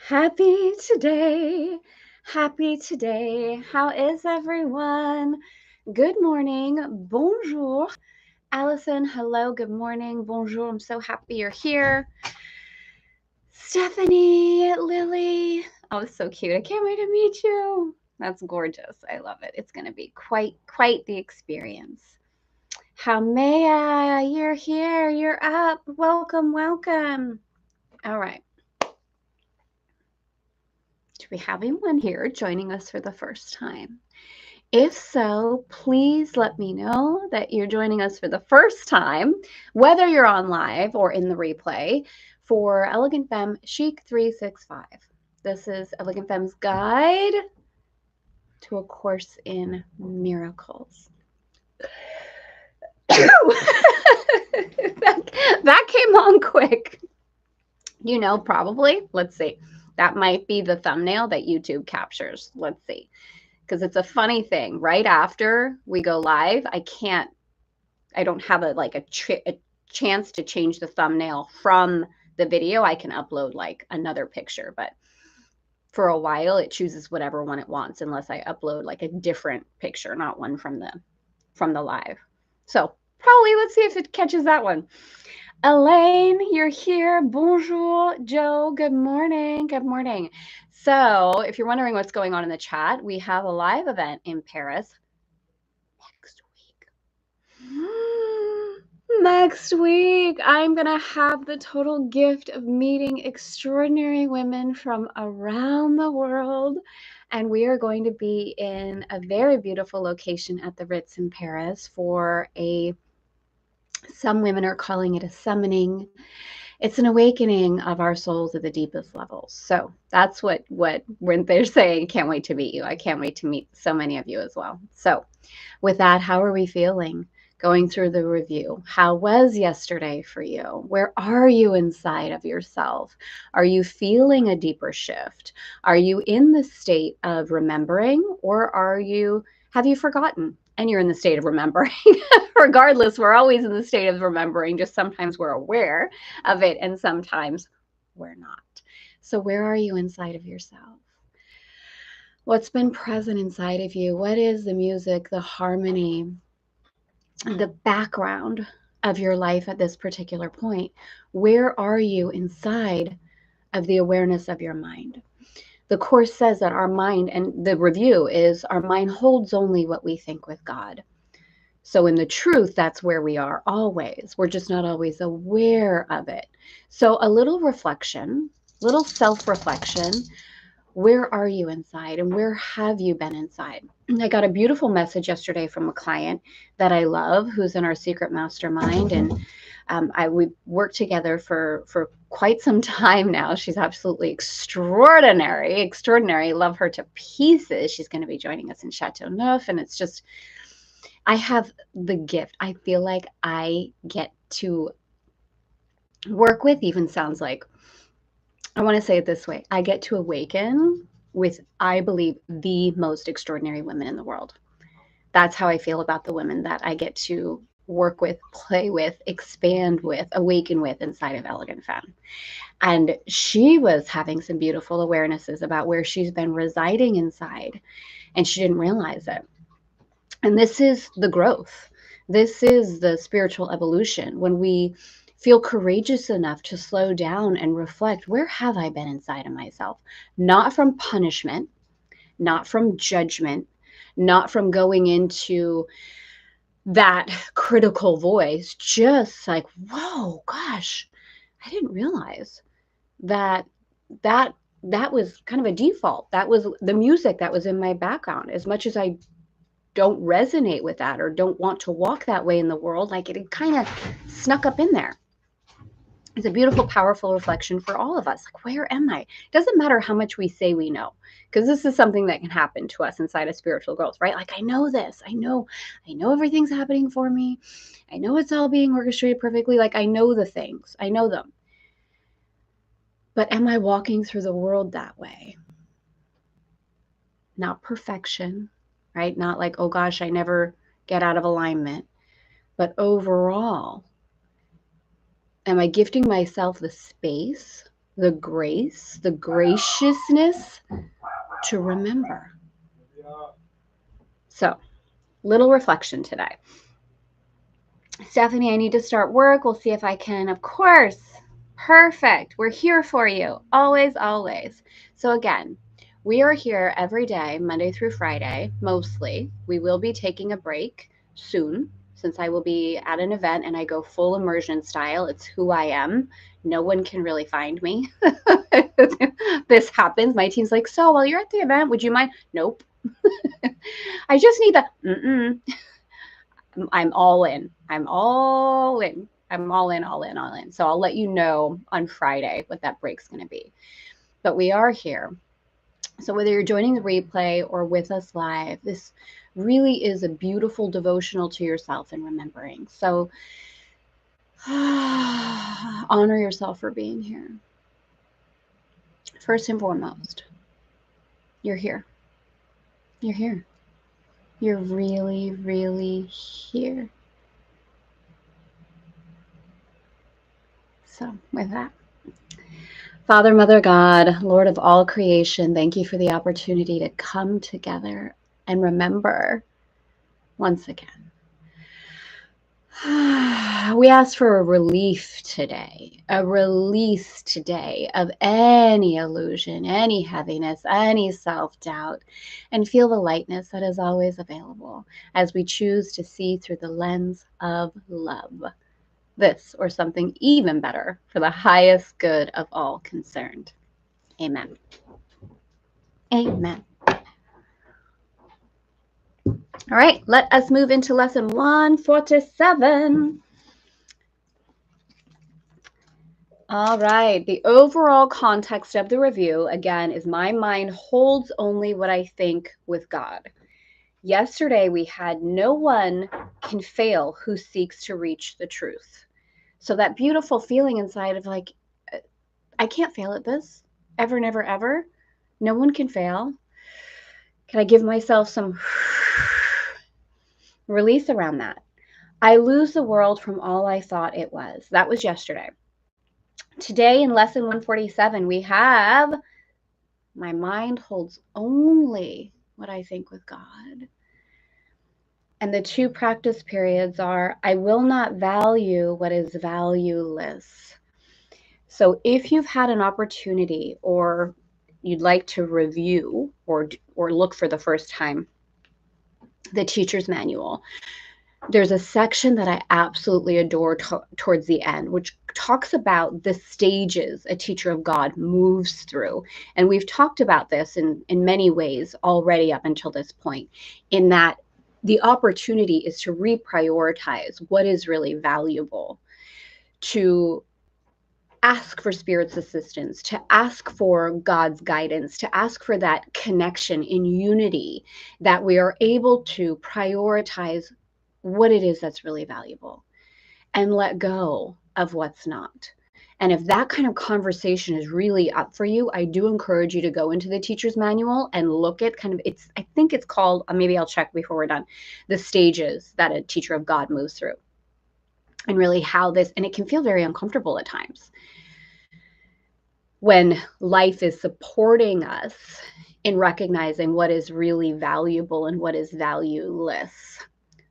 Happy today. Happy today. How is everyone? Good morning. Bonjour. Allison, hello. Good morning. Bonjour. I'm so happy you're here. Stephanie, Lily. Oh, so cute. I can't wait to meet you. That's gorgeous. I love it. It's going to be quite the experience. Hamea, you're here. You're up. Welcome. All right. Do we have anyone here joining us for the first time? If so, please let me know that you're joining us for the first time, whether you're on live or in the replay, for Elegant Femme Chic 365. This is Elegant Femme's guide to A Course in Miracles. that came on quick. You know, probably. Let's see. That might be the thumbnail that YouTube captures. Let's see. Because it's a funny thing. Right after we go live, I don't have a chance to change the thumbnail from the video. I can upload like another picture, but for a while it chooses whatever one it wants unless I upload like a different picture, not one from the live. So probably let's see if it catches that one. Elaine, you're here. Bonjour. Joe, good morning. Good morning. So if you're wondering what's going on in the chat, we have a live event in Paris next week. Next week, I'm going to have the total gift of meeting extraordinary women from around the world. And we are going to be in a very beautiful location at the Ritz in Paris for some women are calling it a summoning. It's an awakening of our souls at the deepest levels. So that's what when they're saying, can't wait to meet you. I can't wait to meet so many of you as well. So with that, how are we feeling? Going through the review. How was yesterday for you? Where are you inside of yourself? Are you feeling a deeper shift? Are you in the state of remembering, or have you forgotten and you're in the state of remembering? Regardless, we're always in the state of remembering, just sometimes we're aware of it and sometimes we're not. So where are you inside of yourself? What's been present inside of you? What is the music, the harmony, the background of your life at this particular point? Where are you inside of the awareness of your mind? The Course says that our mind, and the review is, our mind holds only what we think with God. So in the truth, that's where we are always. We're just not always aware of it. So a little reflection, little self-reflection. Where are you inside, and where have you been inside? I got a beautiful message yesterday from a client that I love, who's in our secret mastermind, and we worked together for quite some time now. She's absolutely extraordinary. Love her to pieces. She's going to be joining us in Chateau Neuf, and it's just, I have the gift. I feel like I get to work with, even sounds like, I want to say it this way. I get to awaken with, I believe, the most extraordinary women in the world. That's how I feel about the women that I get to work with, play with, expand with, awaken with inside of Elegant Femme. And she was having some beautiful awarenesses about where she's been residing inside, and she didn't realize it. And this is the growth. This is the spiritual evolution. When we feel courageous enough to slow down and reflect, where have I been inside of myself? Not from punishment, not from judgment, not from going into that critical voice, just like, whoa, gosh, I didn't realize that was kind of a default. That was the music that was in my background. As much as I don't resonate with that or don't want to walk that way in the world, like it kind of snuck up in there. It's a beautiful, powerful reflection for all of us. Like, where am I? It doesn't matter how much we say we know, because this is something that can happen to us inside of spiritual growth, right? Like, I know this. I know everything's happening for me. I know it's all being orchestrated perfectly. Like, I know the things. I know them. But am I walking through the world that way? Not perfection, right? Not like, oh gosh, I never get out of alignment. But overall, am I gifting myself the space the grace, the graciousness to remember. So, little reflection today. Stephanie, I need to start work. We'll see if I can. Of course. Perfect. We're here for you. Always, always. So again, we are here every day, Monday through Friday, mostly. We will be taking a break soon since I will be at an event and I go full immersion style. It's who I am. No one can really find me. This happens. My team's like, so while you're at the event, would you mind? Nope. I just need the I'm all in. I'm all in. I'm all in, all in, all in. So I'll let you know on Friday what that break's going to be. But we are here. So whether you're joining the replay or with us live, this really is a beautiful devotional to yourself and remembering. So honor yourself for being here. First and foremost, you're here. You're here. You're really, really here. So with that, Father, Mother, God, Lord of all creation, thank you for the opportunity to come together and remember once again. We ask for a relief today, a release today of any illusion, any heaviness, any self-doubt, and feel the lightness that is always available as we choose to see through the lens of love. This or something even better for the highest good of all concerned. Amen. Amen. All right, let us move into lesson 147. All right, the overall context of the review, again, is my mind holds only what I think with God. Yesterday, we had no one can fail who seeks to reach the truth. So that beautiful feeling inside of like, I can't fail at this, ever, never, ever. No one can fail. Can I give myself some release around that? I lose the world from all I thought it was. That was yesterday. Today in lesson 147, we have my mind holds only what I think with God. And the two practice periods are, I will not value what is valueless. So if you've had an opportunity or you'd like to review or look for the first time the teacher's manual, there's a section that I absolutely adore towards the end, which talks about the stages a teacher of God moves through. And we've talked about this in many ways already up until this point, in that the opportunity is to reprioritize what is really valuable, to ask for Spirit's assistance, to ask for God's guidance, to ask for that connection in unity, that we are able to prioritize what it is that's really valuable and let go of what's not. And if that kind of conversation is really up for you, I do encourage you to go into the teacher's manual and look at kind of, I think it's called, maybe I'll check before we're done, the stages that a teacher of God moves through. And really how this, and it can feel very uncomfortable at times when life is supporting us in recognizing what is really valuable and what is valueless.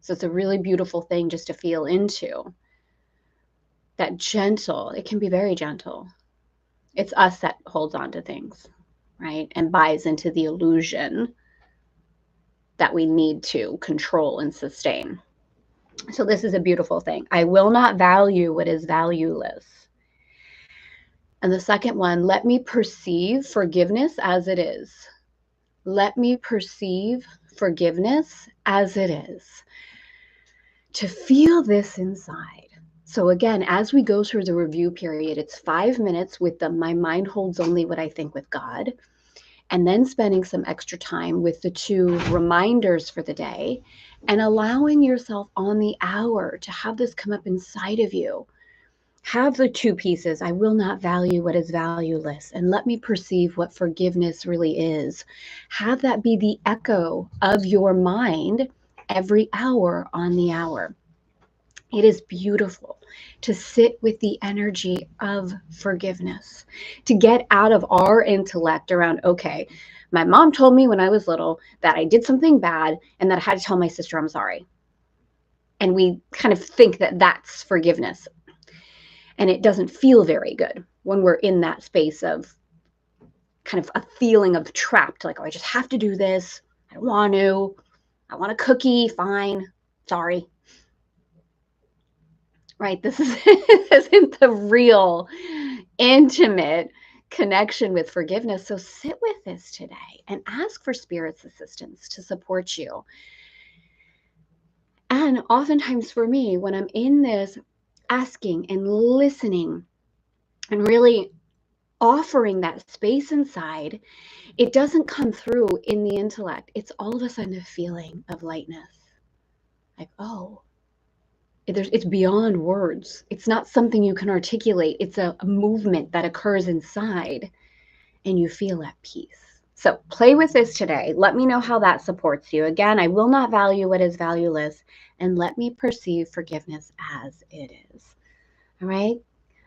So it's a really beautiful thing just to feel into. That gentle, it can be very gentle. It's us that holds on to things, right? And buys into the illusion that we need to control and sustain. So this is a beautiful thing. I will not value what is valueless. And the second one, let me perceive forgiveness as it is. Let me perceive forgiveness as it is. To feel this inside. So again, as we go through the review period, it's 5 minutes with my mind holds only what I think with God, and then spending some extra time with the two reminders for the day and allowing yourself on the hour to have this come up inside of you. Have the two pieces. I will not value what is valueless, and let me perceive what forgiveness really is. Have that be the echo of your mind every hour on the hour. It is beautiful to sit with the energy of forgiveness, to get out of our intellect around, okay, my mom told me when I was little that I did something bad and that I had to tell my sister I'm sorry. And we kind of think that that's forgiveness. And it doesn't feel very good when we're in that space of kind of a feeling of trapped, like, oh, I just have to do this. I don't want to. I want a cookie. Fine. Sorry. Right? This isn't the real intimate connection with forgiveness. So sit with this today and ask for Spirit's assistance to support you. And oftentimes for me, when I'm in this asking and listening and really offering that space inside, it doesn't come through in the intellect. It's all of a sudden a feeling of lightness. Like, oh, it's beyond words. It's not something you can articulate. It's a movement that occurs inside and you feel at peace. So play with this today. Let me know how that supports you. Again, I will not value what is valueless, and let me perceive forgiveness as it is. All right.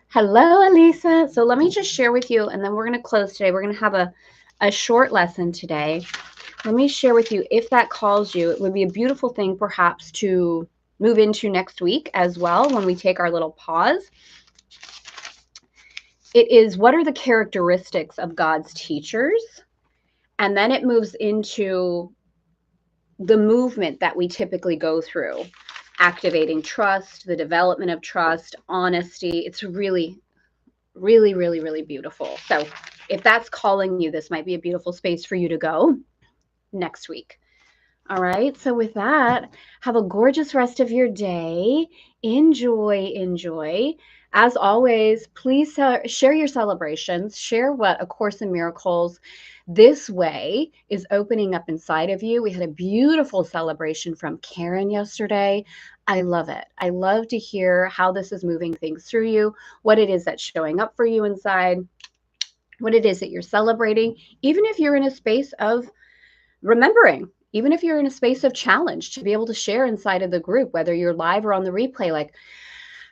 Hello, Elisa. So let me just share with you, and then we're going to close today. We're going to have a short lesson today. Let me share with you, if that calls you, it would be a beautiful thing perhaps to move into next week as well when we take our little pause. It is, what are the characteristics of God's teachers? And then it moves into the movement that we typically go through, activating trust, the development of trust, honesty. It's really, really, really, really beautiful. So if that's calling you, this might be a beautiful space for you to go next week. All right. So with that, have a gorgeous rest of your day. Enjoy, enjoy. As always, please share your celebrations. Share what A Course in Miracles this way is opening up inside of you. We had a beautiful celebration from Karen yesterday. I love it. I love to hear how this is moving things through you, what it is that's showing up for you inside, what it is that you're celebrating, even if you're in a space of remembering, even if you're in a space of challenge, to be able to share inside of the group, whether you're live or on the replay, like,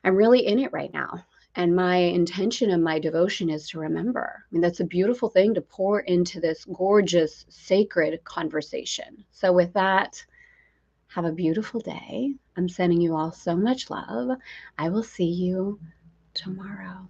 I'm really in it right now. And my intention and my devotion is to remember. I mean, that's a beautiful thing to pour into this gorgeous, sacred conversation. So with that, have a beautiful day. I'm sending you all so much love. I will see you tomorrow.